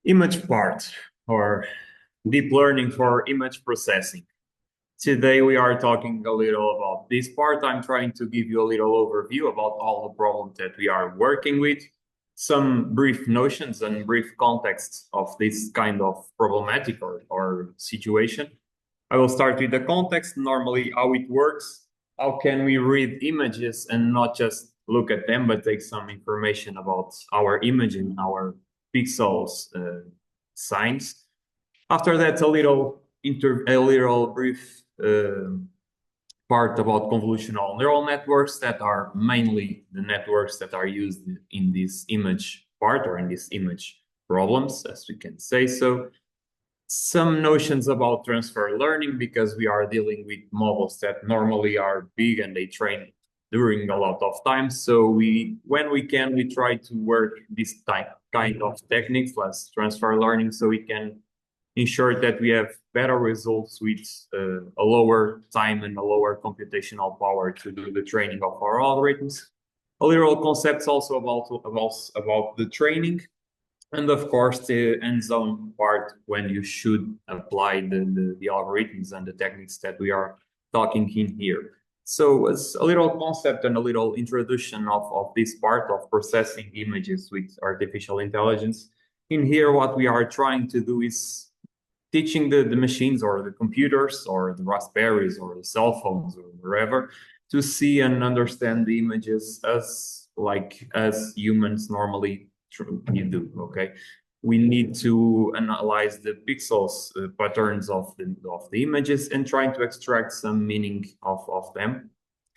Image part, or deep learning for image processing. Today we are talking a little about this part. I'm trying to give you a little overview about all the problems that we are working with, some brief notions and brief context of this kind of problematic or situation. I will start with the context, normally how it works, how can we read images and not just look at them, but take some information about our image and our pixels signs. After that, a little brief part about convolutional neural networks that are mainly the networks that are used in this image part or in this image problems, as we can say so. Some notions about transfer learning because we are dealing with models that normally are big and they train during a lot of time. So when we can, we try to work this kind of techniques, like transfer learning, so we can ensure that we have better results with a lower time and a lower computational power to do the training of our algorithms. A little concepts also about the training, and of course the hands-on part when you should apply the algorithms and the techniques that we are talking in here. So it's a little concept and a little introduction of this part of processing images with artificial intelligence. In here, what we are trying to do is teaching the machines or the computers or the Raspberries or the cell phones or wherever to see and understand the images as humans normally you do. Okay, we need to analyze the pixels patterns of the images and trying to extract some meaning of them.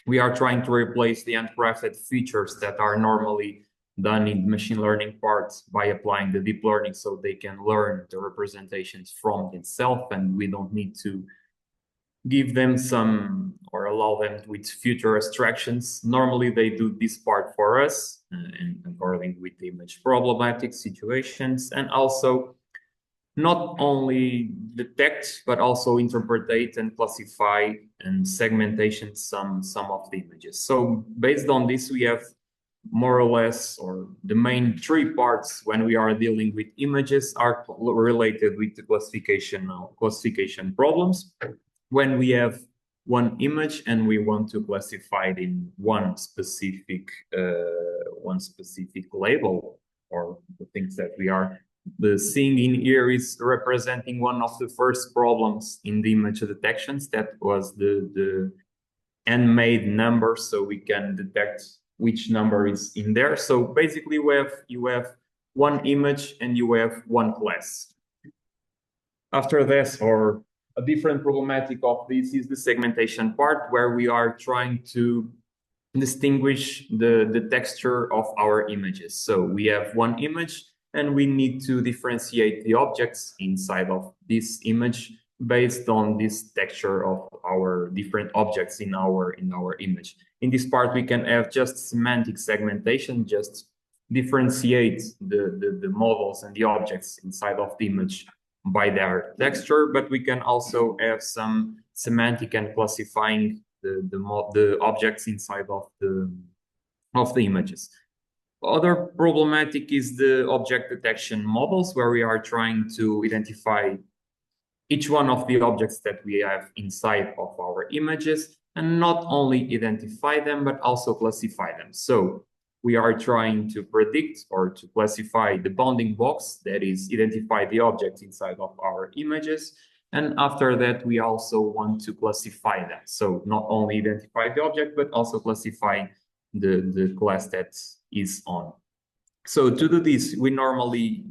We are trying to replace the handcrafted features that are normally done in machine learning parts by applying the deep learning so they can learn the representations from itself, and we don't need to give them some or allow them with future abstractions. Normally they do this part for us and according with the image problematic situations, and also not only detect but also interpret and classify and segmentation some of the images. So based on this, we have more or less, or the main three parts when we are dealing with images are related with the classification problems. When we have one image and we want to classify it in one specific label, or the things that we are seeing in here is representing one of the first problems in the image detections. That was the handmade number, so we can detect which number is in there. So basically you have one image and you have one class. After this, or a different problematic of this is the segmentation part, where we are trying to distinguish the texture of our images. So we have one image and we need to differentiate the objects inside of this image based on this texture of our different objects in our image. In this part, we can have just semantic segmentation, just differentiate the models and the objects inside of the image by their texture, but we can also have some semantic and classifying the objects inside of the images. Other problematic is the object detection models, where we are trying to identify each one of the objects that we have inside of our images, and not only identify them, but also classify them. So we are trying to predict or to classify the bounding box, that is, identify the objects inside of our images. And after that, we also want to classify them. So not only identify the object, but also classify the class that is on. So to do this, we normally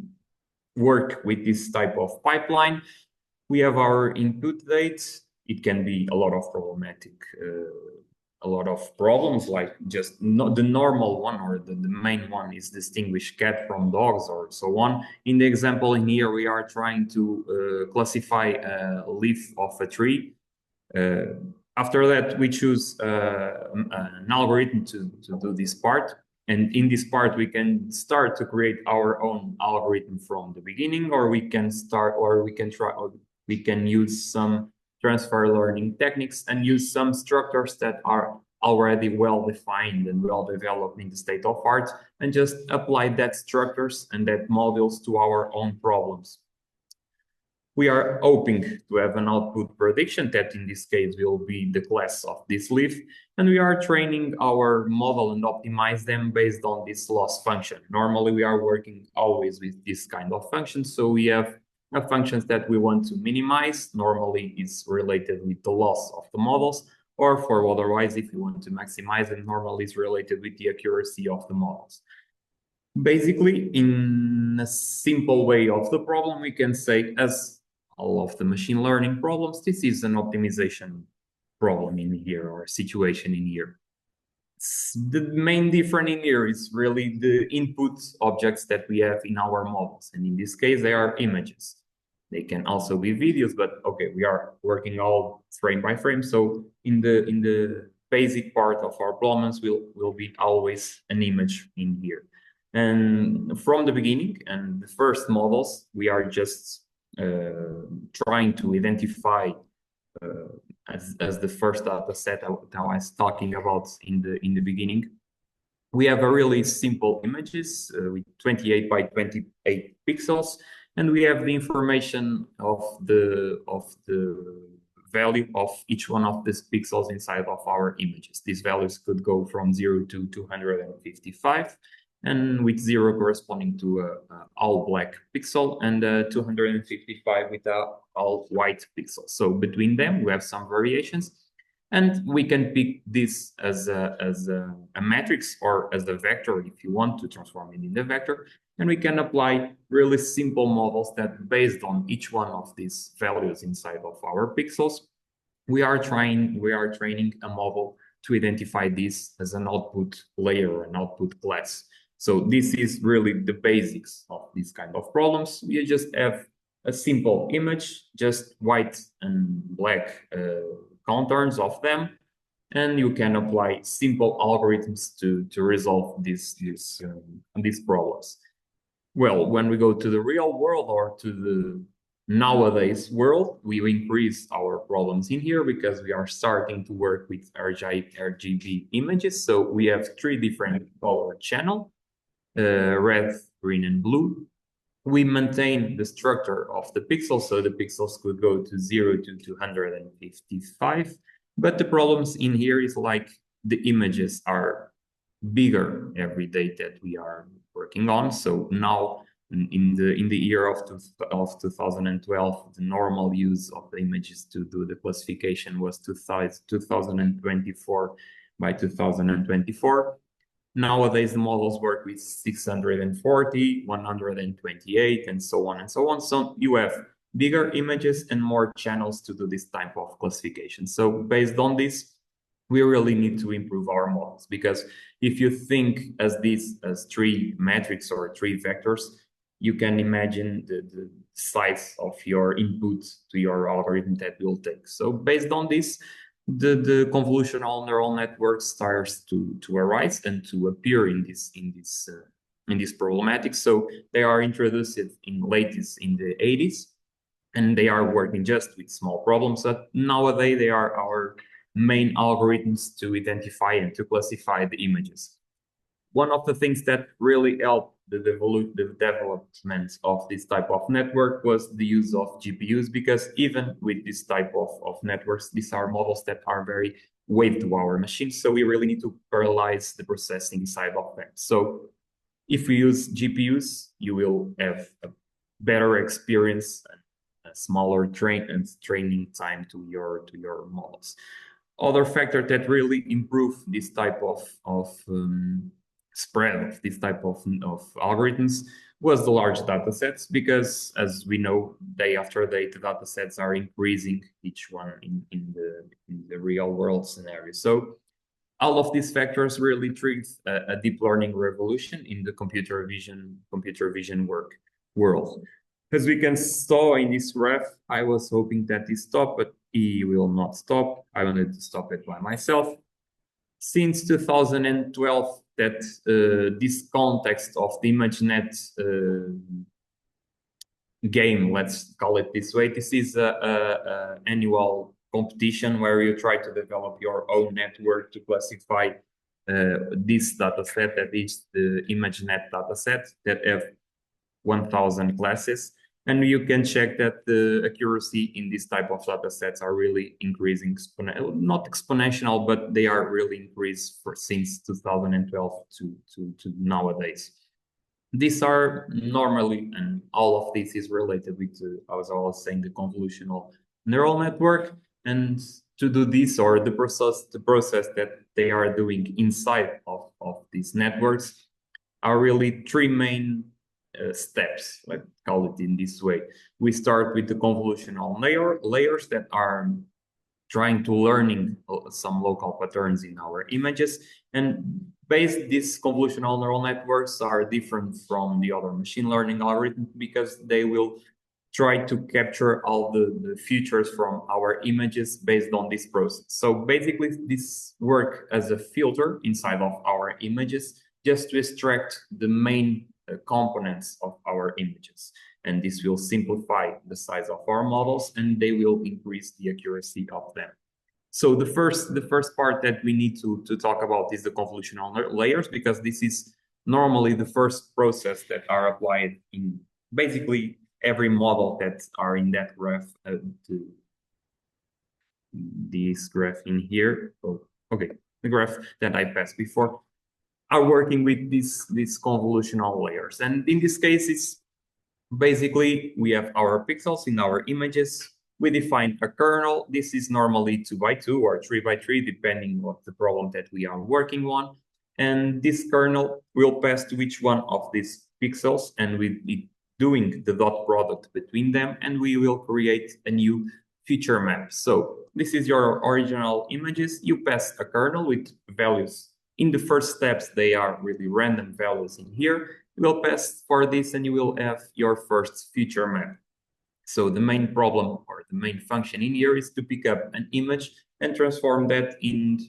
work with this type of pipeline. We have our input date. It can be a lot of problematic, a lot of problems, like just not the normal one, or the main one is distinguish cat from dogs or so on. In the example in here, we are trying to classify a leaf of a tree. After that, we choose an algorithm to do this part. And in this part, we can start to create our own algorithm from the beginning, or we can start, or we can try, or we can use some transfer learning techniques and use some structures that are already well-defined and well-developed in the state of art, and just apply that structures and that modules to our own problems. We are hoping to have an output prediction that in this case will be the class of this leaf, and we are training our model and optimize them based on this loss function. Normally we are working always with this kind of functions, so we have functions that we want to minimize. Normally it's related with the loss of the models, or for otherwise if you want to maximize them, normally it's related with the accuracy of the models. Basically, in a simple way of the problem, we can say, as all of the machine learning problems, this is an optimization problem in here, or situation in here. The main difference in here is really the input objects that we have in our models. And in this case, they are images. They can also be videos, but okay, we are working all frame by frame. So in the basic part of our problems will be always an image in here. And from the beginning and the first models, we are just trying to identify as the first data set that I was talking about in the beginning. We have a really simple images with 28 by 28 pixels, and we have the information of the value of each one of these pixels inside of our images. These values could go from 0 to 255, and with 0 corresponding to a all black pixel, and 255 with a all white pixel. So between them, we have some variations, and we can pick this as a matrix or as the vector if you want to transform it in the vector. And we can apply really simple models that, based on each one of these values inside of our pixels, we are training a model to identify this as an output layer, an output class. So this is really the basics of these kind of problems. We just have a simple image, just white and black contours of them, and you can apply simple algorithms to resolve these problems. Well, when we go to the real world or to the nowadays world, we increase our problems in here because we are starting to work with RGB images. So we have 3 different color channels. Red, green, and blue. We maintain the structure of the pixels, so the pixels could go to 0 to 255. But the problems in here is like the images are bigger every day that we are working on. So now in the year of 2012, the normal use of the images to do the classification was 2024 by 2024. Nowadays, the models work with 640, 128, and so on and so on. So you have bigger images and more channels to do this type of classification. So based on this, we really need to improve our models, because if you think as 3 metrics or 3 vectors, you can imagine the size of your input to your algorithm that will take. So based on this, the convolutional neural network starts to arise and to appear in this problematic. So they are introduced in the 80s, and they are working just with small problems. But nowadays they are our main algorithms to identify and to classify the images. One of the things that really helped the development of this type of network was the use of GPUs, because even with this type of networks, these are models that are very weight to our machines. So we really need to parallelize the processing side of them. So if we use GPUs, you will have a better experience and a smaller training time to your models. Other factor that really improve this type of spread of this type of algorithms was the large data sets, because as we know, day after day, the data sets are increasing, each one in the real world scenario. So all of these factors really triggered a deep learning revolution in the computer vision world. As we can saw in this graph, I was hoping that it stopped, but it will not stop. I wanted to stop it by myself. Since 2012, that this context of the ImageNet game, let's call it this way, this is a annual competition where you try to develop your own network to classify this data set, that is the ImageNet data set that have 1,000 classes. And you can check that the accuracy in this type of data sets are really increasing, not exponential, but they are really increased since 2012 to nowadays. These are normally, and all of this is related with, as I was saying, the convolutional neural network. And to do this, or the process that they are doing inside of these networks, are really three main steps, let's call it in this way. We start with the convolutional layers that are trying to learning some local patterns in our images. And these convolutional neural networks are different from the other machine learning algorithms because they will try to capture all the features from our images based on this process. So basically, this work as a filter inside of our images just to extract the main components of our images. And this will simplify the size of our models, and they will increase the accuracy of them. So the first part that we need to talk about is the convolutional layers, because this is normally the first process that are applied in basically every model that are in that graph. This graph in here. Oh, okay, the graph that I passed before are working with these convolutional layers. And in this case, it's basically we have our pixels in our images. We define a kernel. This is normally 2 by 2 or 3 by 3, depending on the problem that we are working on. And this kernel will pass to each one of these pixels, and we'll be doing the dot product between them, and we will create a new feature map. So this is your original images. You pass a kernel with values. In the first steps, they are really random values in here. You will pass for this, and you will have your first feature map. So the main problem or the main function in here is to pick up an image and transform that in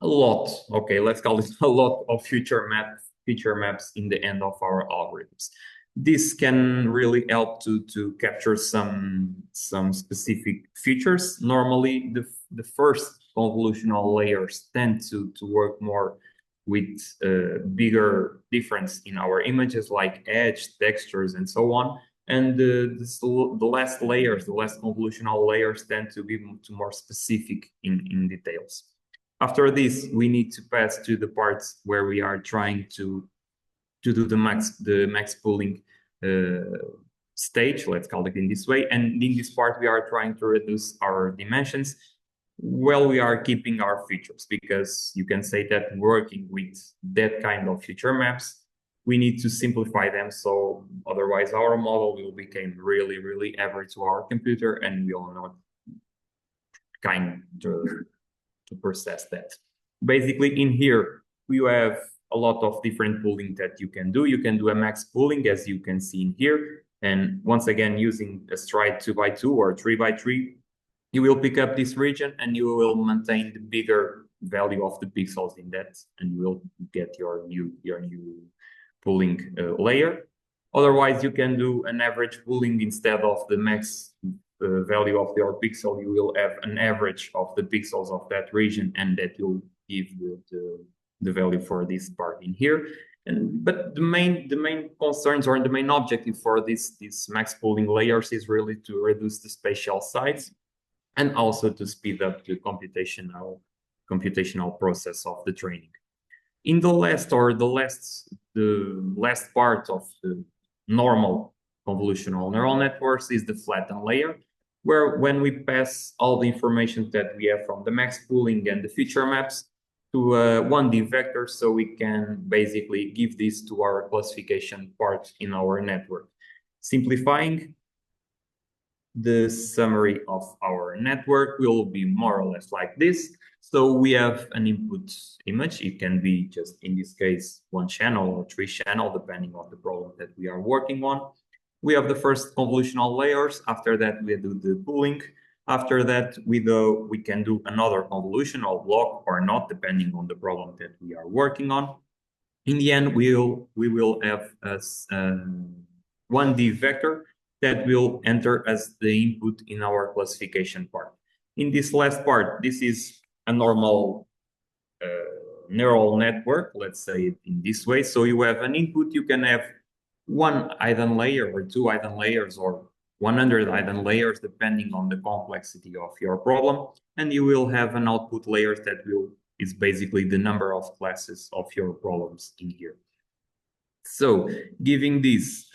a lot, okay, let's call it a lot of feature maps in the end of our algorithms. This can really help to capture some specific features. Normally, the first convolutional layers tend to work more with bigger difference in our images, like edge, textures, and so on. And the last layers, the last convolutional layers, tend to be more specific in details. After this, we need to pass to the parts where we are trying to do the max pooling stage, let's call it in this way. And in this part, we are trying to reduce our dimensions while we are keeping our features, because you can say that working with that kind of feature maps, we need to simplify them. So otherwise our model will become really, really average to our computer, and we will not kind to process that. Basically in here, we have a lot of different pooling that you can do. You can do a max pooling, as you can see in here. And once again, using a stride 2 by 2 or 3 by 3, you will pick up this region and you will maintain the bigger value of the pixels in that, and you will get your new pooling layer. Otherwise, you can do an average pooling instead of the max value of your pixel. You will have an average of the pixels of that region, and that will give the value for this part in here. But the main concerns or the main objective for these max pooling layers is really to reduce the spatial size, and also to speed up the computational process of the training. In the last part of the normal convolutional neural networks is the flattened layer, where when we pass all the information that we have from the max pooling and the feature maps to a 1D vector, so we can basically give this to our classification part in our network. Simplifying, the summary of our network will be more or less like this. So we have an input image. It can be just, in this case, 1 channel or 3 channel, depending on the problem that we are working on. We have the first convolutional layers. After that, we do the pooling. After that, we can do another convolutional block or not, depending on the problem that we are working on. In the end, we will have a 1D vector that will enter as the input in our classification part. In this last part, this is a normal neural network, let's say it in this way. So you have an input, you can have one hidden layer or two hidden layers or 100 hidden layers, depending on the complexity of your problem. And you will have an output layer that is basically the number of classes of your problems in here. So giving this,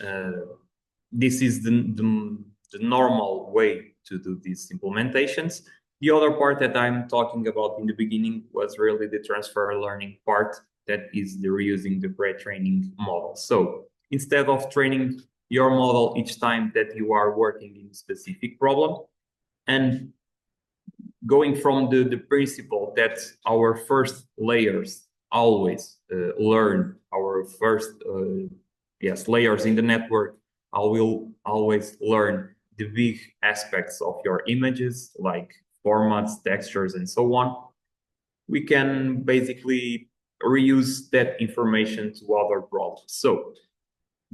this is the normal way to do these implementations. The other part that I'm talking about in the beginning was really the transfer learning part, that is the reusing the pre-training model. So instead of training your model each time that you are working in a specific problem, and going from the principle that our first layers always learn our first layers in the network, I will always learn the big aspects of your images, like formats, textures, and so on. We can basically reuse that information to other problems. So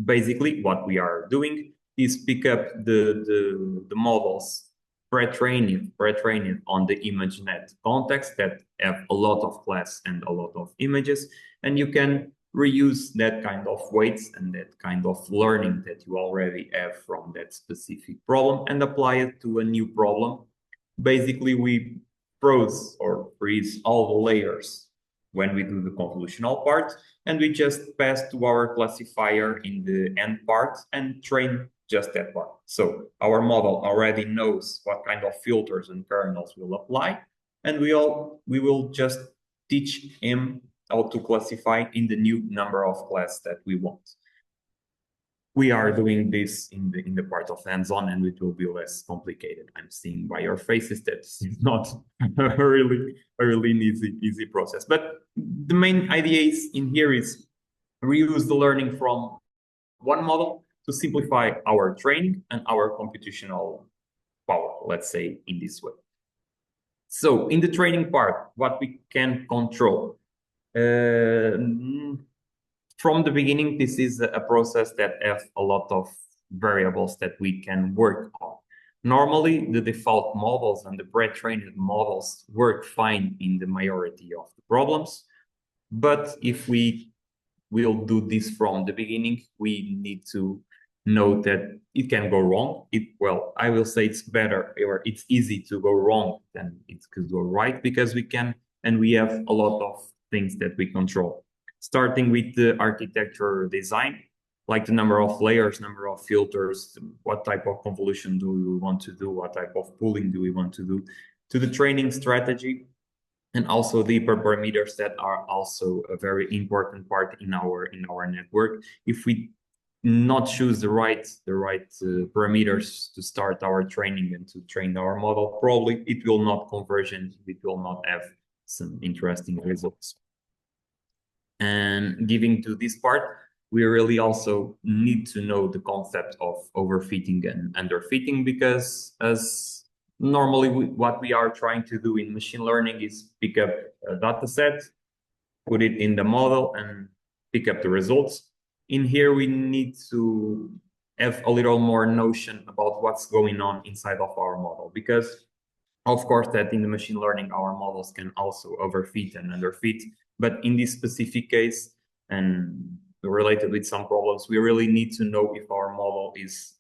basically what we are doing is pick up the models pre-trained on the ImageNet context that have a lot of class and a lot of images, and you can reuse that kind of weights and that kind of learning that you already have from that specific problem and apply it to a new problem. Basically, we froze or freeze all the layers when we do the convolutional part, and we just pass to our classifier in the end part and train just that part. So our model already knows what kind of filters and kernels will apply, and we will just teach him how to classify in the new number of class that we want. We are doing this in the part of hands-on, and it will be less complicated. I'm seeing by your faces that it's not a really easy process. But the main idea is in here is reuse the learning from one model to simplify our training and our computational power, let's say in this way. So in the training part, what we can control. From the beginning, this is a process that has a lot of variables that we can work on. Normally, the default models and the pre-trained models work fine in the majority of the problems. But if we will do this from the beginning, we need to know that it can go wrong. Well, I will say it's better, or it's easy to go wrong than it could go right, because we can, and we have a lot of things that we control. Starting with the architecture design, like the number of layers, number of filters, what type of convolution do we want to do, what type of pooling do we want to do, to the training strategy, and also the hyperparameters that are also a very important part in our network. If we not choose the right parameters to start our training and to train our model, probably it will not converge, it will not have some interesting results. And giving to this part, we really also need to know the concept of overfitting and underfitting, because as normally what we are trying to do in machine learning is pick up a data set, put it in the model, and pick up the results. In here, we need to have a little more notion about what's going on inside of our model, because of course that in the machine learning, our models can also overfit and underfit. But in this specific case, and related with some problems, we really need to know if our model is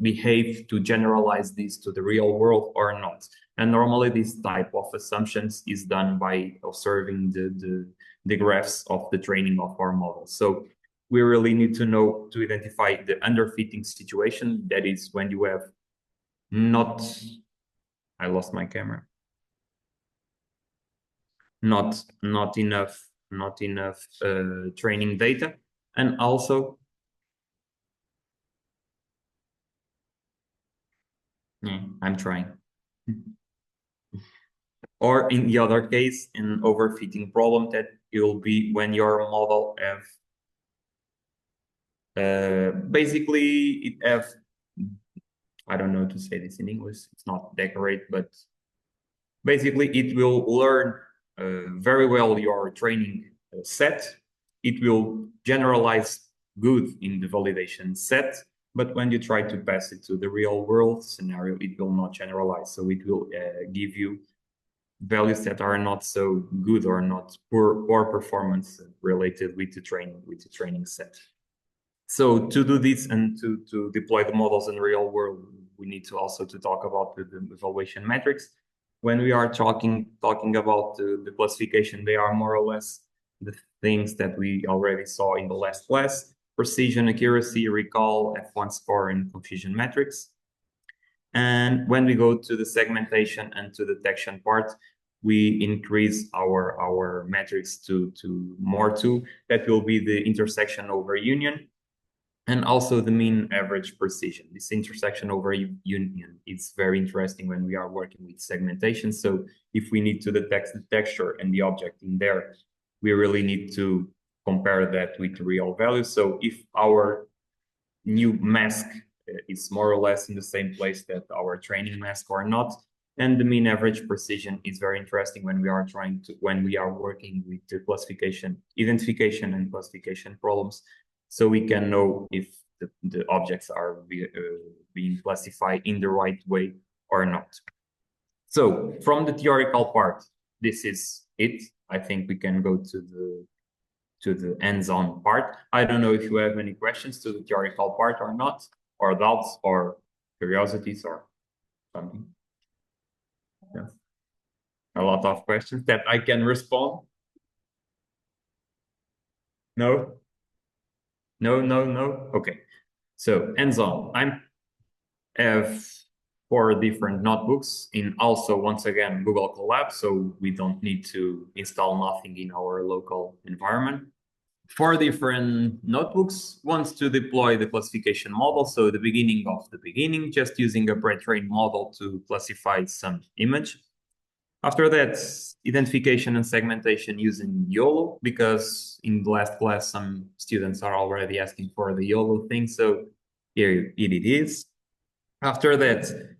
behave to generalize this to the real world or not. And normally this type of assumptions is done by observing the graphs of the training of our model. So we really need to know to identify the underfitting situation. That is when you have not, I lost my camera. Not enough training data, and also I'm trying. Or in the other case, an overfitting problem, that it will be when your model have basically it have, I don't know to say this in English, it's not decorate, but basically it will learn very well your training set. It will generalize good in the validation set, but when you try to pass it to the real world scenario, it will not generalize. So it will give you values that are not so good or not poor performance related with the training set. So to do this and to deploy the models in the real world, we need to also to talk about the evaluation metrics. When we are talking about the classification, they are more or less the things that we already saw in the last class: precision, accuracy, recall, F1 score, and confusion metrics. And when we go to the segmentation and to detection part, we increase our metrics to more two. That will be the intersection over union and also the mean average precision. This intersection over union is very interesting when we are working with segmentation. So if we need to detect the texture and the object in there, we really need to compare that with real values. So if our new mask is more or less in the same place that our training mask or not, and the mean average precision is very interesting when we are working with the classification, identification and classification problems. So we can know if the objects are being classified in the right way or not. So from the theoretical part, this is it. I think we can go to the hands-on part. I don't know if you have any questions to the theoretical part or not, or doubts or curiosities or something. Yeah. A lot of questions that I can respond. No? No? Okay. So hands-on. I have 4 different notebooks in also, once again, Google Colab, so we don't need to install nothing in our local environment. 4 different notebooks, once to deploy the classification model, so the beginning of the beginning, just using a pre-trained model to classify some image. After that, identification and segmentation using YOLO, because in the last class, some students are already asking for the YOLO thing, so here it is. After that,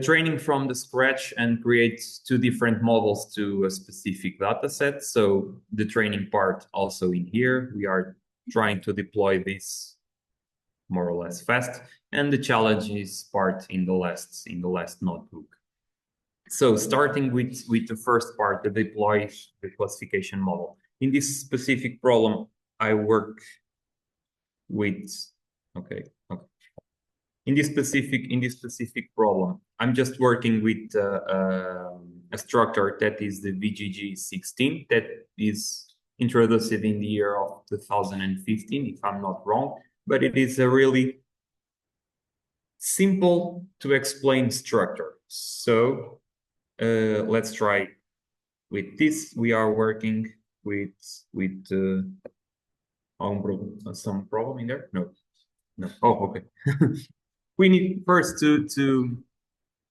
training from the scratch and create 2 different models to a specific data set. So the training part also in here, we are trying to deploy this more or less fast. And the challenges part in the last notebook. So starting with the first part, the deploy the classification model. In this specific problem, I work with, okay. In this specific problem, I'm just working with a structure that is the VGG16 that is introduced in the year of 2015, if I'm not wrong, but it is a really simple to explain structure. So let's try with this. We are working with some problem in there. No. Oh, okay. We need first to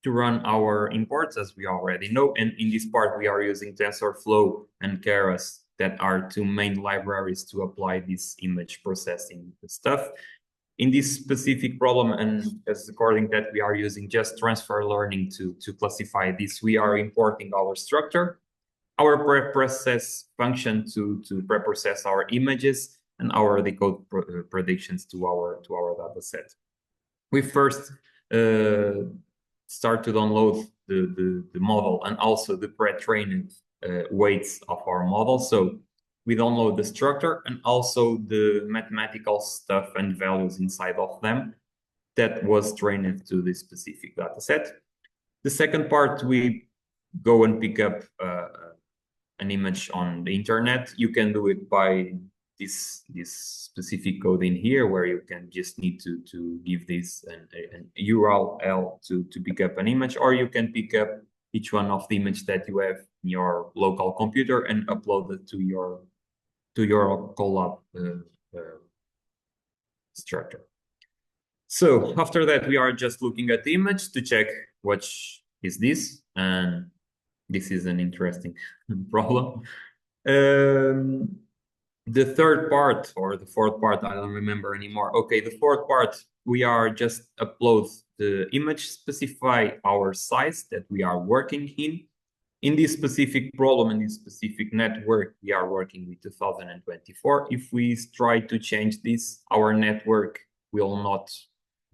run our imports, as we already know. And in this part, we are using TensorFlow and Keras, that are 2 main libraries to apply this image processing stuff. In this specific problem, and as according that we are using just transfer learning to classify this, we are importing our structure, our preprocess function to preprocess our images, and our decode predictions to our data set. We first start to download the model and also the pre-trained weights of our model. So we download the structure and also the mathematical stuff and values inside of them that was trained to this specific data set. The second part, we go and pick up an image on the internet. You can do it by this specific code in here, where you can just need to give this an URL to pick up an image, or you can pick up each one of the image that you have in your local computer and upload it to your Colab structure. So after that, we are just looking at the image to check which is this, and this is an interesting problem. The third part, or the fourth part, I don't remember anymore. Okay, the fourth part, we are just upload the image, specify our size that we are working in. In this specific problem, in this specific network, we are working with 2024. If we try to change this, our network will not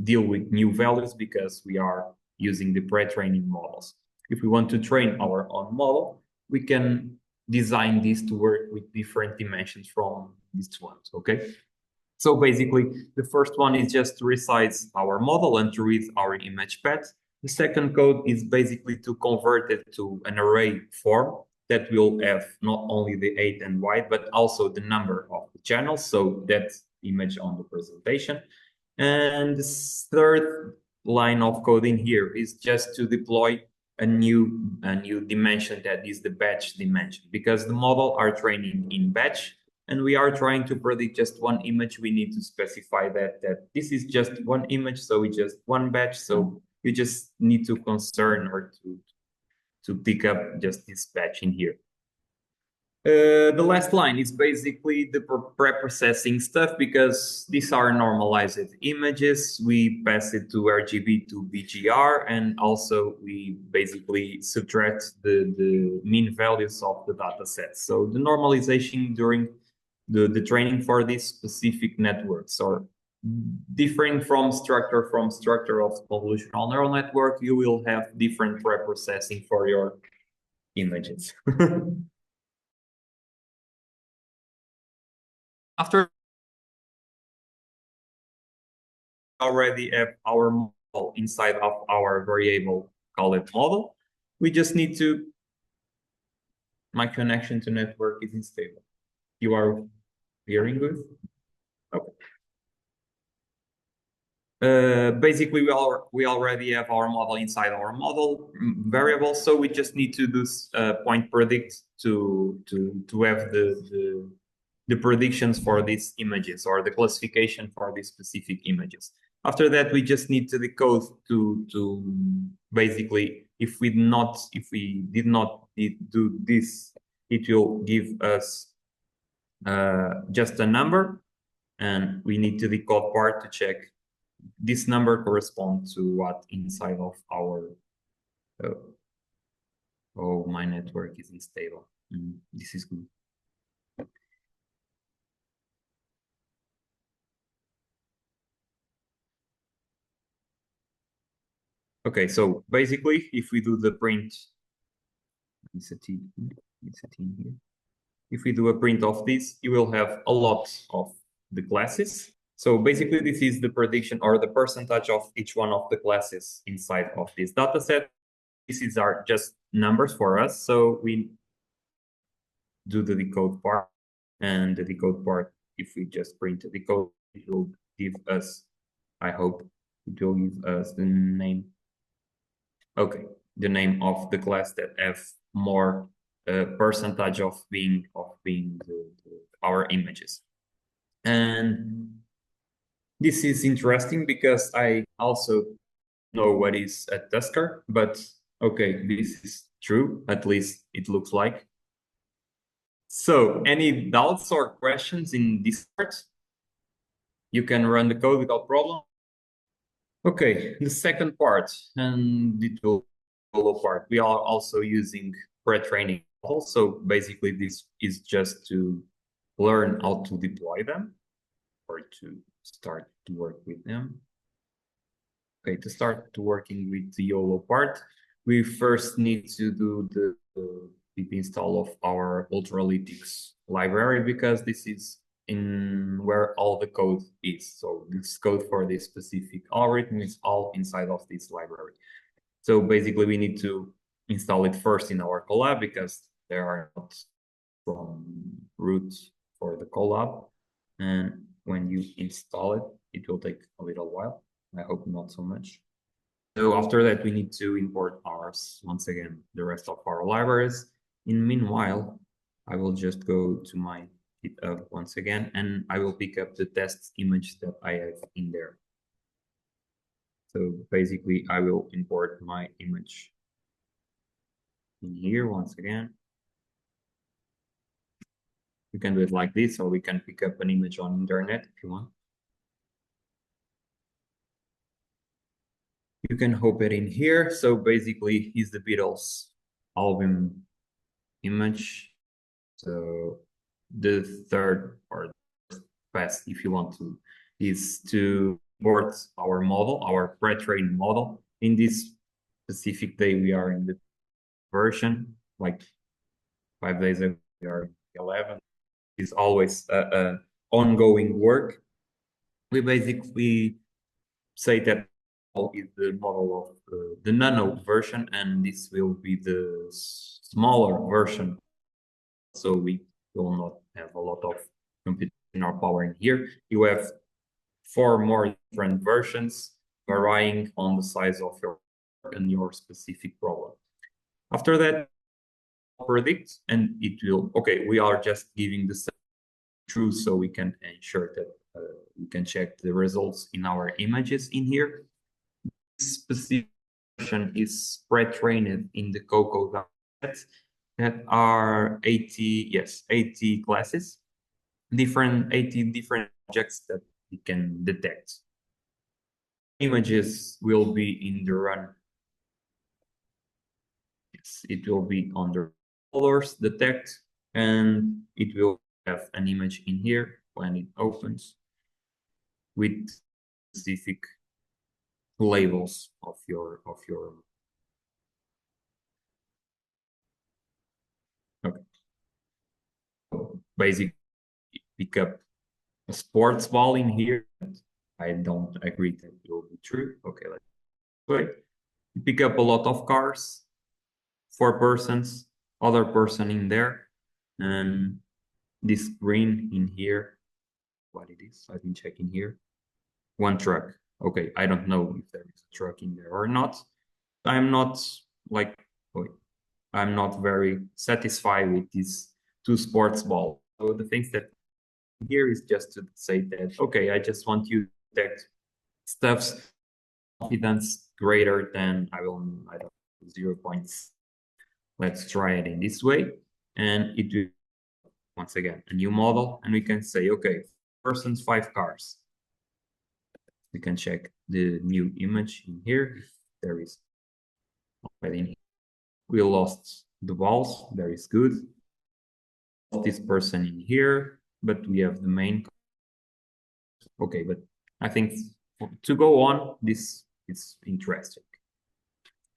deal with new values because we are using the pre-training models. If we want to train our own model, we can design this to work with different dimensions from these ones, okay? So basically, the first one is just to resize our model and to read our image path. The second code is basically to convert it to an array form that will have not only the height and width, but also the number of the channels, so that image on the presentation. And the third line of code in here is just to deploy a new dimension that is the batch dimension, because the model are training in batch and we are trying to predict just one image. We need to specify that this is just one image, so it's just one batch. So you just need to concern or to pick up just this batch in here. The last line is basically the pre-processing stuff, because these are normalized images. We pass it to RGB to BGR, and also we basically subtract the mean values of the data set. So the normalization during the training for these specific networks are different from structure of convolutional neural network. You will have different pre-processing for your images. After already have our model inside of our variable called model, we just need to, my connection to network is unstable. You are hearing good? Okay. Basically, we already have our model inside our model variable, so we just need to do point predict to have the predictions for these images, or the classification for these specific images. After that, we just need to decode to basically, if we did not do this, it will give us just a number, and we need to decode part to check this number corresponds to what inside of our oh, my network is unstable. This is good. Okay, so basically, if we do the print, it's a T here. If we do a print of this, you will have a lot of the classes. So basically, this is the prediction or the percentage of each one of the classes inside of this data set. These are just numbers for us. So we do the decode part, and the decode part, if we just print the decode, it will give us, I hope, it will give us the name. Okay, the name of the class that have more percentage of being our images. And this is interesting because I also know what is a Tusker, but okay, this is true, at least it looks like. So any doubts or questions in this part? You can run the code without problem. Okay, the second part, and the tool part, we are also using pre-training models. So basically this is just to learn how to deploy them or to start to work with them. Okay, to start to working with the YOLO part, we first need to do the pip install of our Ultralytics library, because this is in where all the code is. So this code for this specific algorithm is all inside of this library. So basically we need to install it first in our collab, because there are not from root for the collab. And when you install it, it will take a little while. I hope not so much. So after that, we need to import ours once again, the rest of our libraries. In meanwhile, I will just go to my GitHub once again, and I will pick up the test image that I have in there. So basically, I will import my image in here once again. You can do it like this, or we can pick up an image on internet if you want. You can hope it in here. So basically, is the Beatles album image. So the third or pass, if you want to, is to import our model, our pre-trained model. In this specific day, we are in the version, like 5 days ago, we are in 11. It's always ongoing work. We basically say that is the model of the nano version, and this will be the smaller version. So we will not have a lot of computational power in here. You have 4 more different versions varying on the size of your and your specific problem. After that, predict, and it will, okay, we are just giving the true so we can ensure that we can check the results in our images in here. This specific version is pre-trained in the Cocoa dataset that are 80 classes, 80 different objects that we can detect. Images will be in the run. Yes, it will be under colors, detect, and it will have an image in here when it opens with specific labels of your okay. So basically pick up a sports ball in here. I don't agree that it will be true. Okay, let's wait. Pick up a lot of cars, 4 persons, other person in there, and this green in here, what it is, I've been checking here. 1 truck. Okay, I don't know if there is a truck in there or not. I'm not like, wait, I'm not very satisfied with these 2 sports balls. So the things that here is just to say that, okay, I just want you to detect stuff's confidence greater than, I don't know, 0 points. Let's try it in this way. And it will, once again, a new model. And we can say, okay, persons, 5 cars. We can check the new image in here. If there is already in here. We lost the balls. There is good. This person in here, but we have the main. Okay, but I think to go on, this is interesting.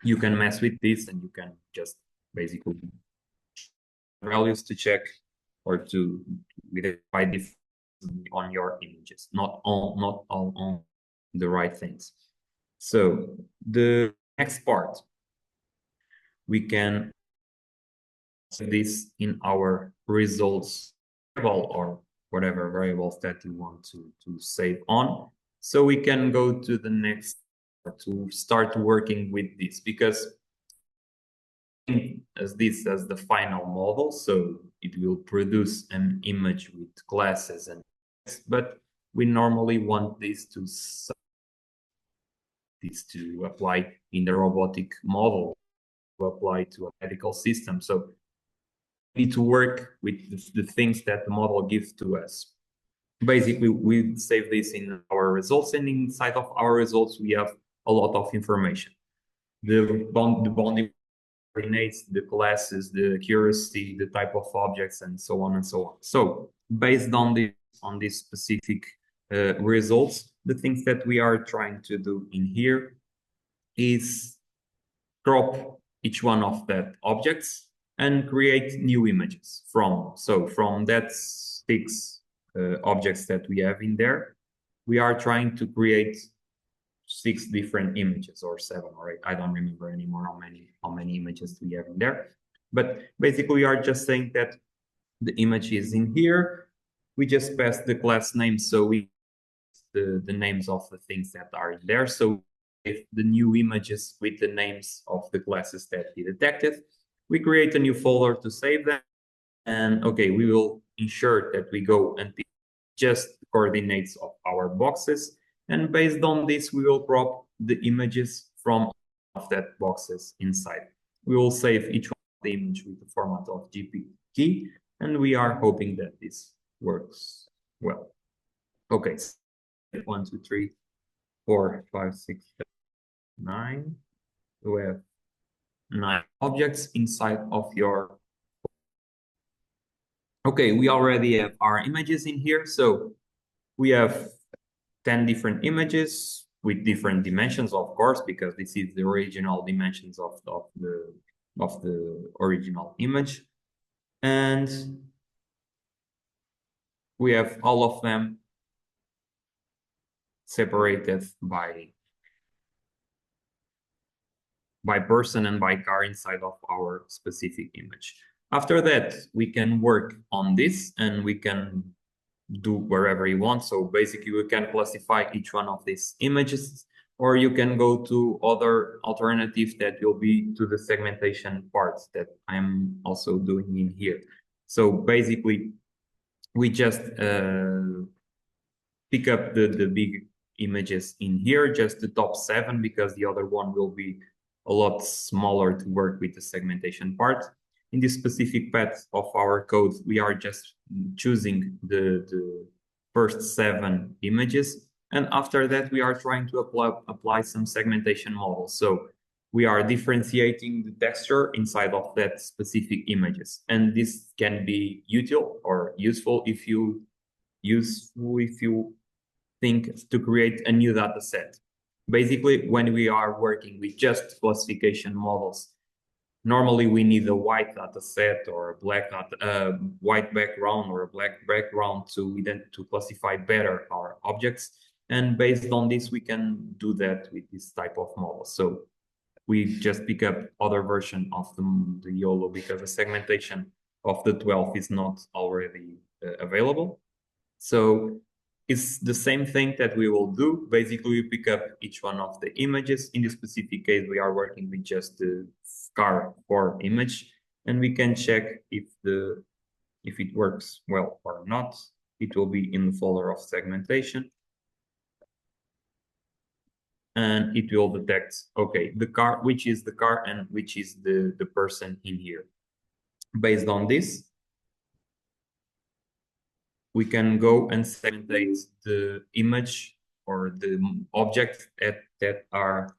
You can mess with this and you can just basically values to check or to identify difference on your images, not all on the right things. So the next part, we can see this in our results variable or whatever variables that you want to save on. So we can go to the next to start working with this, because as this as the final model, so it will produce an image with classes and text, but we normally want this to apply in the robotic model, to apply to a medical system. So we need to work with the things that the model gives to us. Basically, we save this in our results, and inside of our results, we have a lot of information. The bounding coordinates, the classes, the accuracy, the type of objects, and so on and so on. So based on these specific results, the things that we are trying to do in here is crop each one of that objects and create new images from that 6 objects that we have in there. We are trying to create 6 different images, or 7 or 8. I don't remember anymore how many images we have in there. But basically, we are just saying that the image is in here. We just pass the class name, so we the names of the things that are in there. So if the new images with the names of the classes that we detected, we create a new folder to save them. And okay, we will ensure that we go and pick just the coordinates of our boxes. And based on this, we will crop the images from of that boxes inside. We will save each one of the image with the format of GPG, and we are hoping that this works well. Okay, so 1, 2, 3, 4, 5, 6, 7, 9. We have 9 objects inside of your. Okay, we already have our images in here, so we have 10 different images with different dimensions, of course, because this is the original dimensions of the original image. And we have all of them separated by person and by car inside of our specific image. After that, we can work on this and we can do wherever you want. So basically, we can classify each one of these images, or you can go to other alternatives that will be to the segmentation parts that I'm also doing in here. So basically, we just pick up the big images in here, just the top 7, because the other one will be a lot smaller to work with the segmentation part. In this specific path of our code, we are just choosing the first 7 images. And after that, we are trying to apply some segmentation models. So we are differentiating the texture inside of that specific images. And this can be useful if you think to create a new data set. Basically, when we are working with just classification models, normally we need a white data set or a white background or a black background to classify better our objects. And based on this, we can do that with this type of model. So we just pick up other version of the YOLO because the segmentation of the 12 is not already available. So it's the same thing that we will do. Basically, we pick up each one of the images. In this specific case, we are working with just the car core image, and we can check if it works well or not. It will be in the folder of segmentation. And it will detect, okay, the car, which is the car and which is the person in here. Based on this, we can go and segmentate the image or the objects that are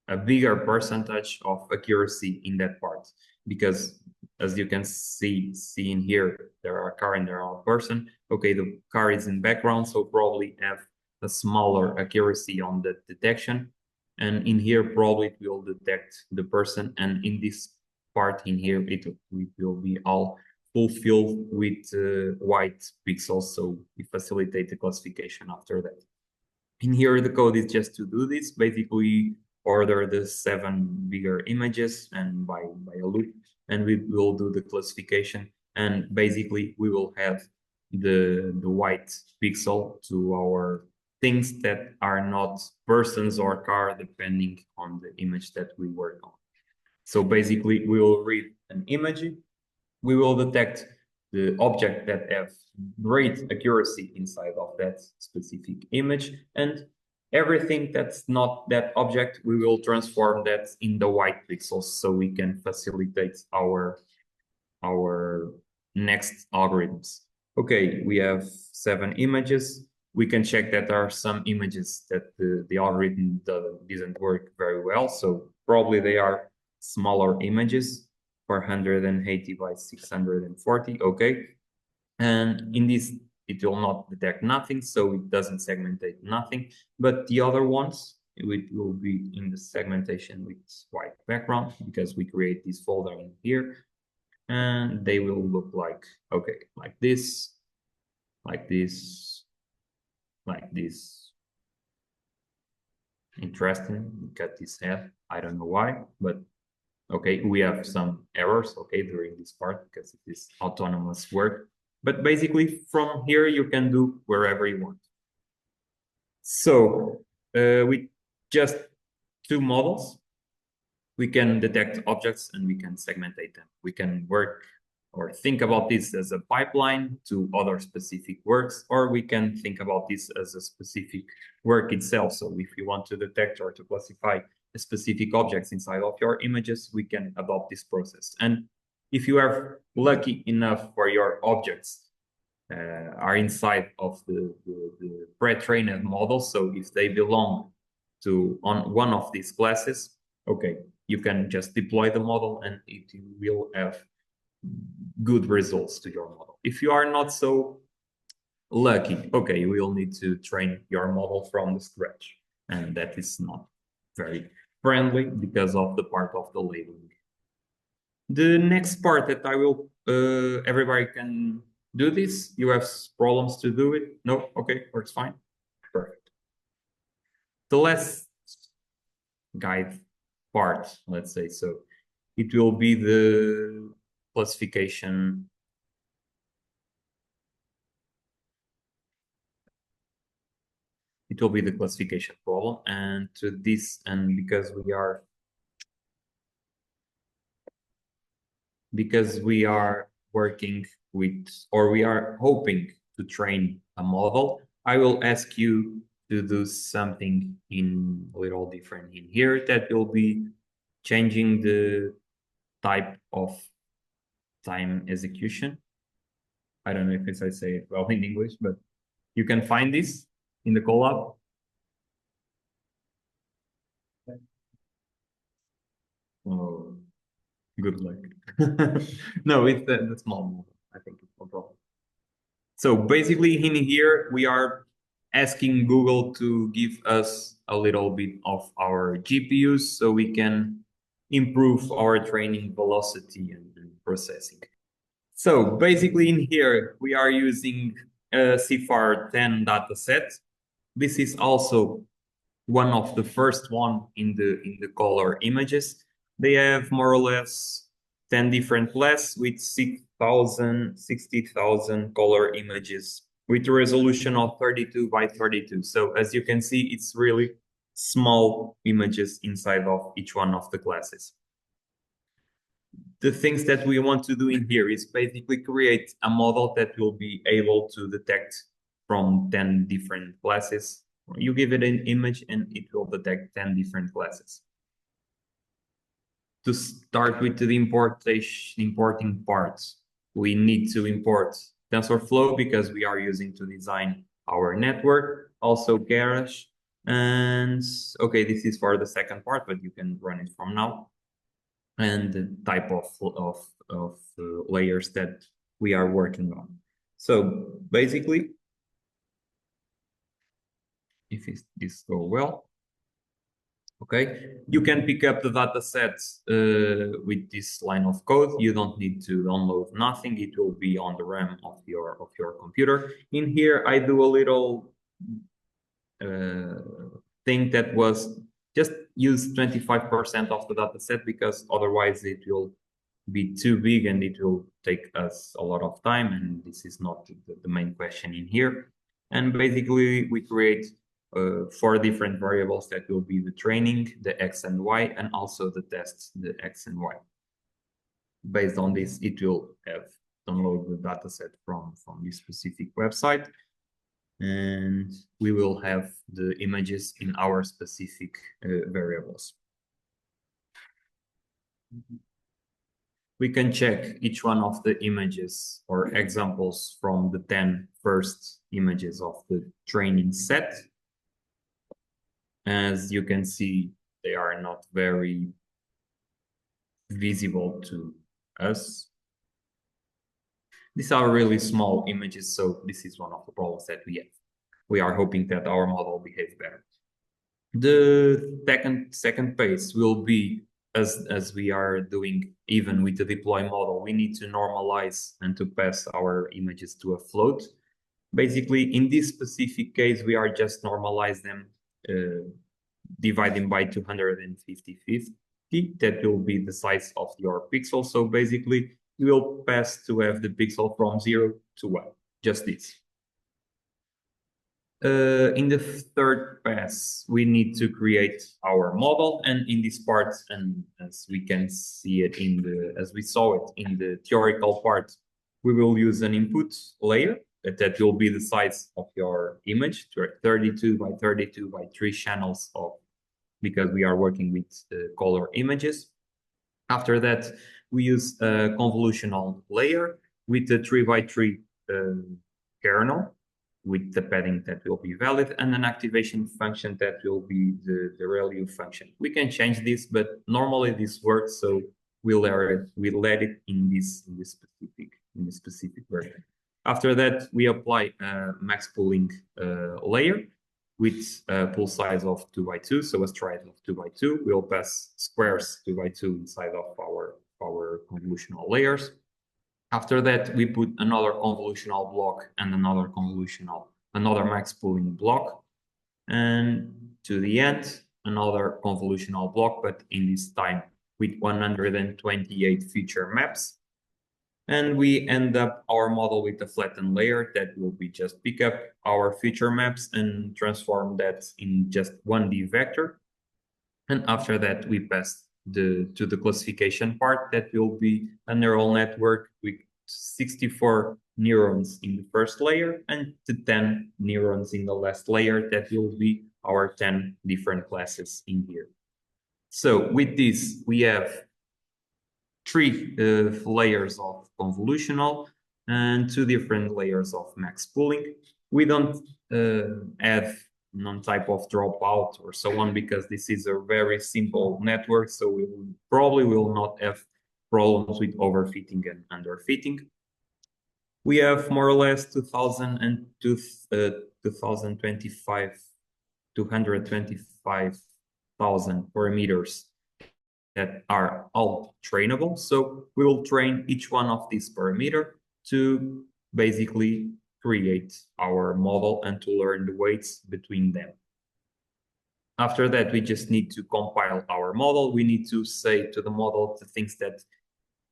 a bigger percentage of accuracy in that part. Because as you can see in here, there are a car and there are a person. Okay, the car is in background, so probably have a smaller accuracy on the detection. And in here, probably it will detect the person. And in this part in here, it will be all fulfilled with white pixels, so we facilitate the classification after that. In here, the code is just to do this. Basically, order the 7 bigger images and by a loop, and we will do the classification. And basically, we will have the white pixel to our things that are not persons or car, depending on the image that we work on. So basically, we will read an image. We will detect the object that have great accuracy inside of that specific image, and everything that's not that object, we will transform that in the white pixels so we can facilitate our next algorithms. Okay, we have 7 images. We can check that there are some images that the algorithm doesn't work very well. So probably they are smaller images, 480 by 640, okay. And in this, it will not detect nothing, so it doesn't segmentate nothing. But the other ones, it will be in the segmentation with white background because we create this folder in here. And they will look like, okay, like this, like this, like this. Interesting, cut this head. I don't know why, but okay, we have some errors, okay, during this part because it is autonomous work. But basically, from here, you can do wherever you want. So with just 2 models, we can detect objects and we can segmentate them. We can work or think about this as a pipeline to other specific works, or we can think about this as a specific work itself. So if you want to detect or to classify specific objects inside of your images, we can adopt this process. And if you are lucky enough for your objects are inside of the pre-trained model, so if they belong to one of these classes, okay, you can just deploy the model and it will have good results to your model. If you are not so Lucky. Okay, we'll need to train your model from the scratch. And that is not very friendly because of the part of the labeling. The next part that I will, everybody can do this. You have problems to do it? No? Okay, works fine. Perfect. The last guide part, let's say so, it will be the classification. It will be the classification problem, and to this, and because we are working with, or we are hoping to train a model, I will ask you to do something in a little different in here. That will be changing the type of time execution. I don't know if I say it well in English, but you can find this in the collab. Oh, good luck. No, it's the small model. I think it's no problem. So basically in here, we are asking Google to give us a little bit of our GPUs so we can improve our training velocity and processing. So basically in here, we are using a CFAR 10 dataset. This is also one of the first one in the color images. They have more or less 10 different class with 6,000, 60,000 color images with a resolution of 32 by 32. So as you can see, it's really small images inside of each one of the classes. The things that we want to do in here is basically create a model that will be able to detect from 10 different classes. You give it an image and it will detect 10 different classes. To start with the importing parts, we need to import TensorFlow because we are using to design our network, also Garage. And okay, this is for the second part, but you can run it from now. And the type of layers that we are working on. So basically, if this go well, okay, you can pick up the data sets with this line of code. You don't need to download nothing. It will be on the RAM of your computer. In here, I do a little thing that was just use 25% of the data set because otherwise it will be too big and it will take us a lot of time, and this is not the main question in here. And basically we create 4 different variables that will be the training, the X and Y, and also the tests, the X and Y. Based on this, it will have download the dataset from this specific website, and we will have the images in our specific variables. We can check each one of the images or examples from the 10 first images of the training set. As you can see, they are not very visible to us. These are really small images, so this is one of the problems that we have. We are hoping that our model behaves better. The second phase will be as we are doing even with the deploy model, we need to normalize and to pass our images to a float. Basically, in this specific case, we are just normalize them, dividing by 250. That will be the size of your pixel. So basically, you will pass to have the pixel from 0 to 1, just this. In the third pass, we need to create our model, and in this part, and as we can see it as we saw it in the theoretical part, we will use an input layer that will be the size of your image, 32 by 32 by 3 channels because we are working with color images. After that, we use a convolutional layer with a 3 by 3 kernel with the padding that will be valid, and an activation function that will be the ReLU function. We can change this, but normally this works, so we'll let it in this specific version. After that, we apply a max pooling layer with a pool size of 2 by 2, so a stride of 2 by 2. We'll pass squares 2 by 2 inside of our convolutional layers. After that, we put another convolutional block and another max pooling block. And to the end, another convolutional block, but in this time with 128 feature maps. And we end up our model with a flattened layer that will be just pick up our feature maps and transform that in just 1D vector. And after that, we pass to the classification part that will be a neural network with 64 neurons in the first layer and to 10 neurons in the last layer that will be our 10 different classes in here. So with this, we have 3 layers of convolutional and 2 different layers of max pooling. We don't have none type of dropout or so on because this is a very simple network, so we probably will not have problems with overfitting and underfitting. We have more or less 225,000 parameters that are all trainable. So we will train each one of these parameters to basically create our model and to learn the weights between them. After that, we just need to compile our model. We need to say to the model the things that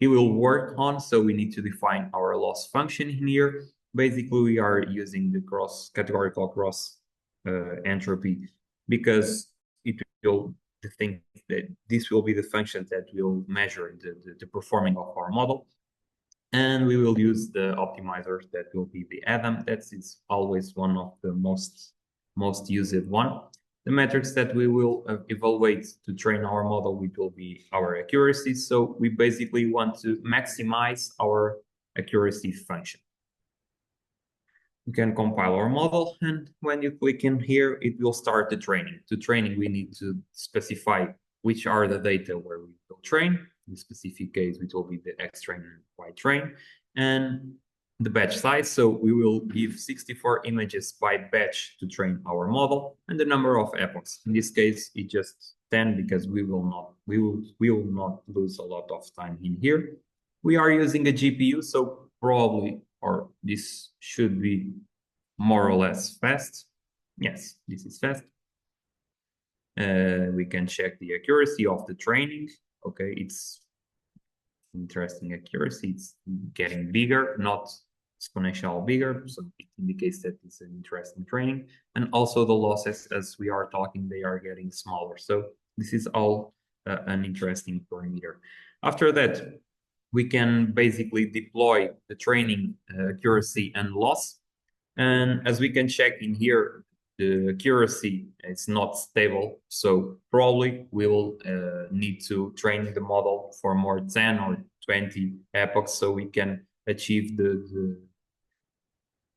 he will work on. So we need to define our loss function in here. Basically, we are using the categorical cross entropy because it will that this will be the function that will measure the performing of our model. And we will use the optimizers that will be the Adam. That is always one of the most used one. The metrics that we will evaluate to train our model with will be our accuracy. So we basically want to maximize our accuracy function. We can compile our model, and when you click in here, it will start the training. To training, we need to specify which are the data where we will train. In this specific case, which will be the X train and Y train, and the batch size. So we will give 64 images by batch to train our model, and the number of epochs. In this case, it's just 10 because we will not lose a lot of time in here. We are using a GPU, so probably, or this should be more or less fast. Yes, this is fast. We can check the accuracy of the training. Okay, it's interesting accuracy. It's getting bigger, not exponential bigger. So it indicates that it's an interesting training. And also the losses, as we are talking, they are getting smaller. So this is all an interesting parameter. After that, we can basically deploy the training accuracy and loss. And as we can check in here, the accuracy is not stable. So probably we will need to train the model for more 10 or 20 epochs so we can achieve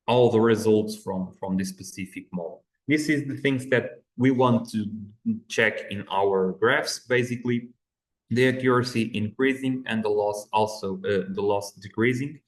all the results from this specific model. This is the things that we want to check in our graphs. Basically, the accuracy increasing and the loss also the loss decreasing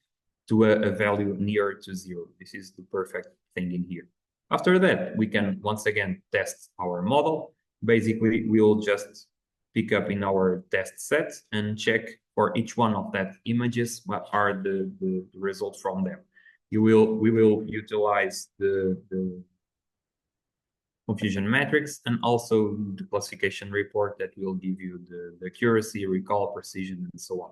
to a value near to 0. This is the perfect thing in here. After that, we can once again test our model. Basically, we will just pick up in our test set and check for each one of that images what are the results from them. We will utilize the confusion matrix and also the classification report that will give you the accuracy, recall, precision, and so on.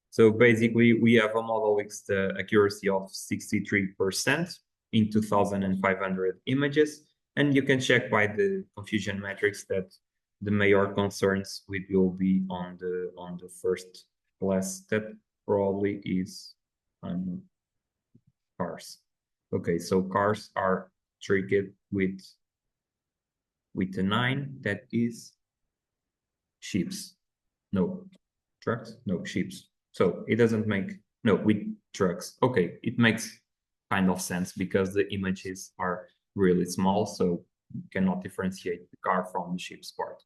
So basically, we have a model with the accuracy of 63% in 2,500 images, and you can check by the confusion matrix that the major concerns will be on the first class that probably is cars. Okay, so cars are triggered with a 9 that is ships. No, trucks? No, ships. So it doesn't make, no, with trucks. Okay, it makes kind of sense because the images are really small, so you cannot differentiate the car from the ship's part.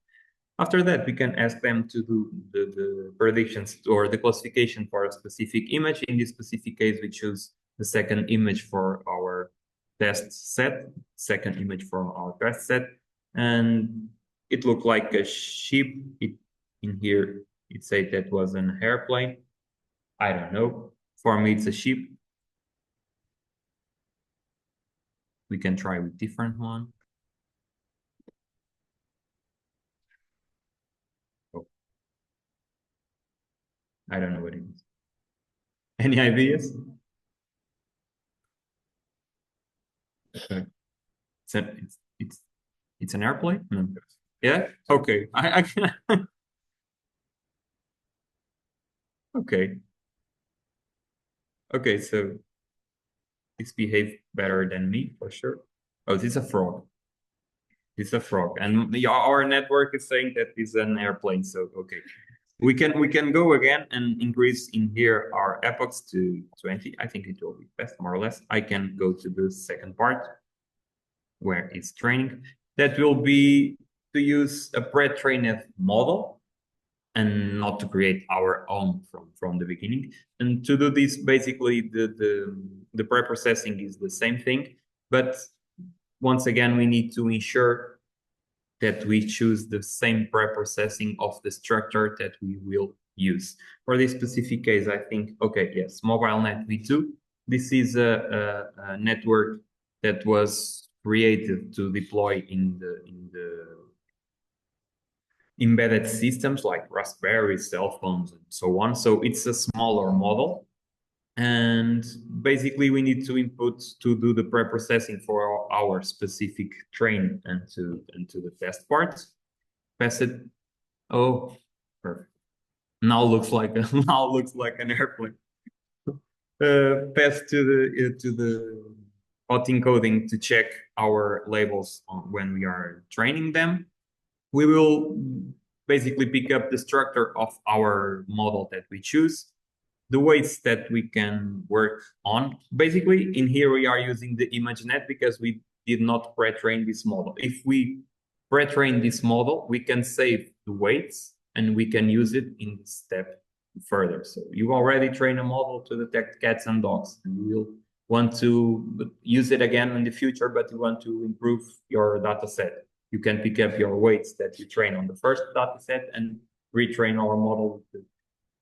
After that, we can ask them to do the predictions or the classification for a specific image. In this specific case, we choose the second image for our test set, second image for our test set, and it looked like a ship. In here, it said that was an airplane. I don't know. For me, it's a ship. We can try with different one. Oh, I don't know what it is. Any ideas? Okay. It's an airplane? No. Yeah? Okay. I can okay. Okay, so this behaved better than me for sure. Oh, this is a frog. It's a frog. And our network is saying that it's an airplane, so okay. We can go again and increase in here our epochs to 20. I think it will be best, more or less. I can go to the second part where it's training. That will be to use a pre-trained model and not to create our own from the beginning. And to do this, basically the pre-processing is the same thing, but once again, we need to ensure that we choose the same pre-processing of the structure that we will use. For this specific case, I think, okay, yes, MobileNet v2. This is a network that was created to deploy in the embedded systems like Raspberry, cell phones, and so on. So it's a smaller model. And basically, we need to input to do the pre-processing for our specific train and to the test part. Pass it. Oh, perfect. Now looks like now looks like an airplane. Pass to the hot encoding to check our labels when we are training them. We will basically pick up the structure of our model that we choose, the weights that we can work on. Basically, in here we are using the ImageNet because we did not pre-train this model. If we pre-train this model, we can save the weights and we can use it in the step further. So you already train a model to detect cats and dogs, and you will want to use it again in the future, but you want to improve your data set. You can pick up your weights that you train on the first data set and retrain our model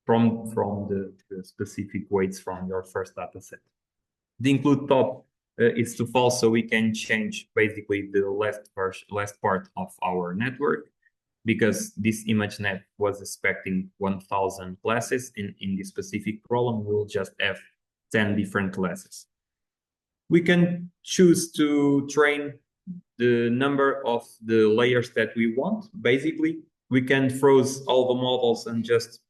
from the specific weights from your first data set. The include top is to false, so we can change basically the last part of our network, because this ImageNet was expecting 1,000 classes. In this specific problem, we'll just have 10 different classes. We can choose to train the number of the layers that we want. Basically, we can froze all the models and just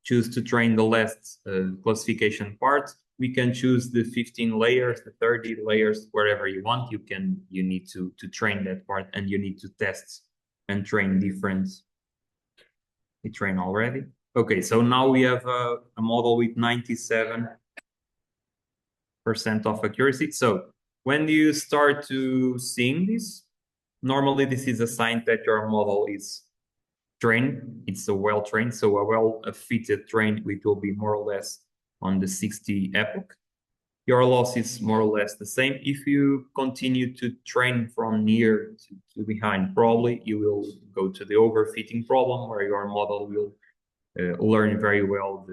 choose to train the last classification part. We can choose the 15 layers, the 30 layers, wherever you want. You need to train that part, and you need to test and train different. We train already. Okay, so now we have a model with 97% of accuracy. So when you start to seeing this, normally this is a sign that your model is trained. It's a well-trained, so a well-fitted train, it will be more or less on the 60 epoch. Your loss is more or less the same. If you continue to train from near to behind, probably you will go to the overfitting problem, where your model will learn very well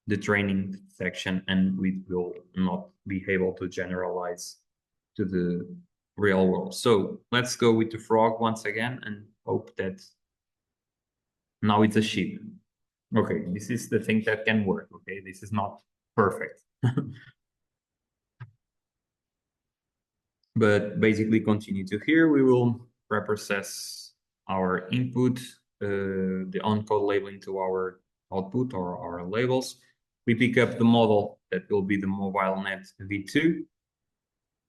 the training section, and we will not be able to generalize to the real world. So let's go with the frog once again and hope that now it's a sheep. Okay, this is the thing that can work. Okay, this is not perfect. But basically continue to here. We will reprocess our input, the on-code labeling to our output or our labels. We pick up the model that will be the MobileNet v2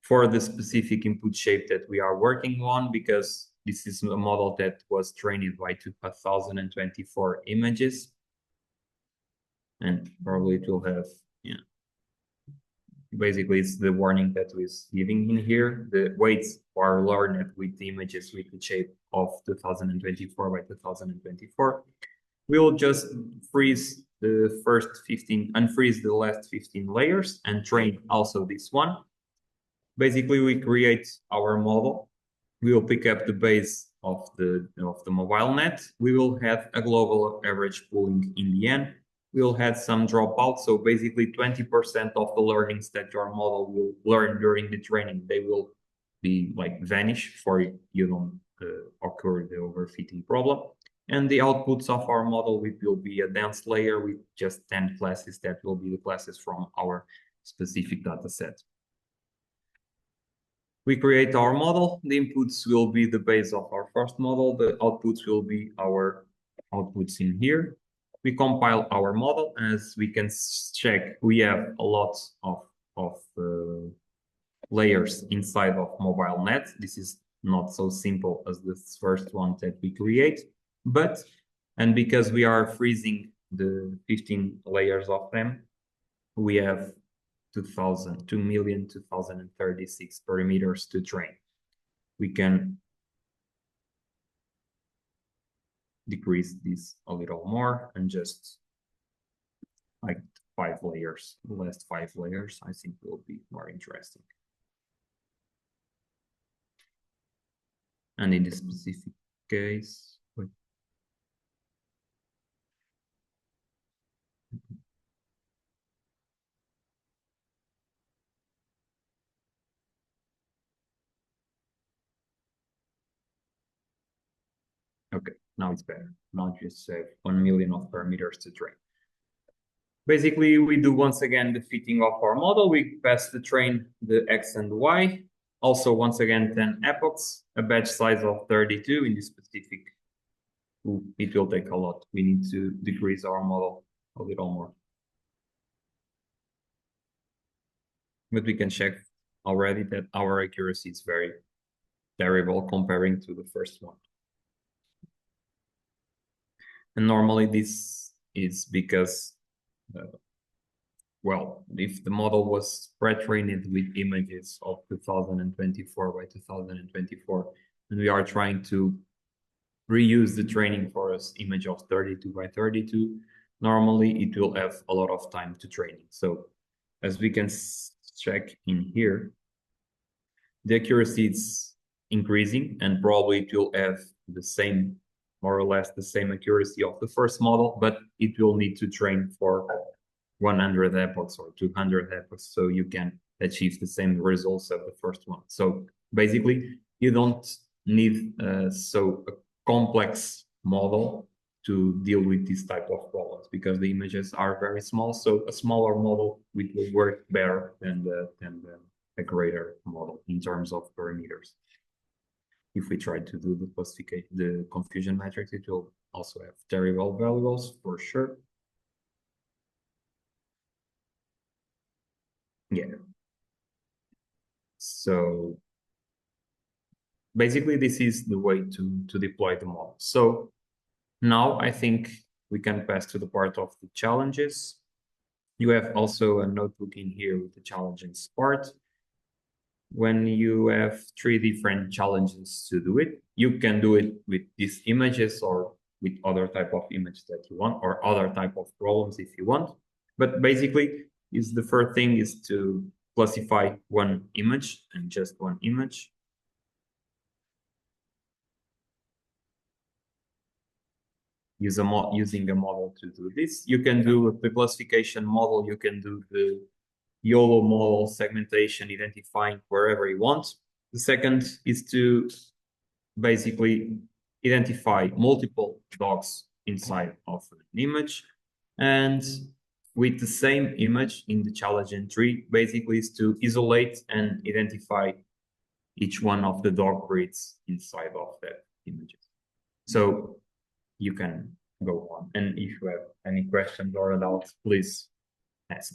for the specific input shape that we are working on, because this is a model that was trained by 2024 images. And probably it will have, yeah. Basically, it's the warning that is giving in here. The weights are learned with the images with the shape of 2024 by 2024. We will just freeze the first 15, unfreeze the last 15 layers and train also this one. Basically, we create our model. We will pick up the base of the mobile net. We will have a global average pooling in the end. We'll have some dropout. So basically 20% of the learnings that your model will learn during the training, they will be like vanish for you don't occur the overfitting problem. And the outputs of our model, it will be a dense layer with just 10 classes that will be the classes from our specific data set. We create our model. The inputs will be the base of our first model. The outputs will be our outputs in here. We compile our model. As we can check, we have a lot of layers inside of mobile net. This is not so simple as the first one that we create, and because we are freezing the 15 layers of them, we have 2,036 parameters to train. We can decrease this a little more and just like 5 layers, the last 5 layers, I think will be more interesting. And in this specific case, okay, now it's better. Now just have 1 million of parameters to train. Basically, we do once again the fitting of our model. We pass the train the X and Y. Also, once again, 10 epochs, a batch size of 32 in this specific. It will take a lot. We need to decrease our model a little more. But we can check already that our accuracy is very terrible comparing to the first one. And normally this is because well, if the model was pre-trained with images of 2024 by 2024, and we are trying to reuse the training for us image of 32 by 32, normally it will have a lot of time to training. So as we can check in here, the accuracy is increasing and probably it will have the same, more or less the same accuracy of the first model, but it will need to train for 100 epochs or 200 epochs so you can achieve the same results of the first one. So basically, you don't need a complex model to deal with this type of problems because the images are very small. So a smaller model will work better than a greater model in terms of parameters. If we try to do the classification, the confusion matrix, it will also have terrible values for sure. Yeah. So basically, this is the way to deploy the model. So now I think we can pass to the part of the challenges. You have also a notebook in here with the challenges part. When you have 3 different challenges to do it, you can do it with these images or with other type of image that you want or other type of problems if you want. But basically, the first thing is to classify one image and just one image. Using a model to do this. You can do the classification model, you can do the YOLO model, segmentation, identifying wherever you want. The second is to basically identify multiple dogs inside of an image. And with the same image in the challenge tree, basically is to isolate and identify each one of the dog breeds inside of that image. So you can go on. And if you have any questions or doubts, please ask.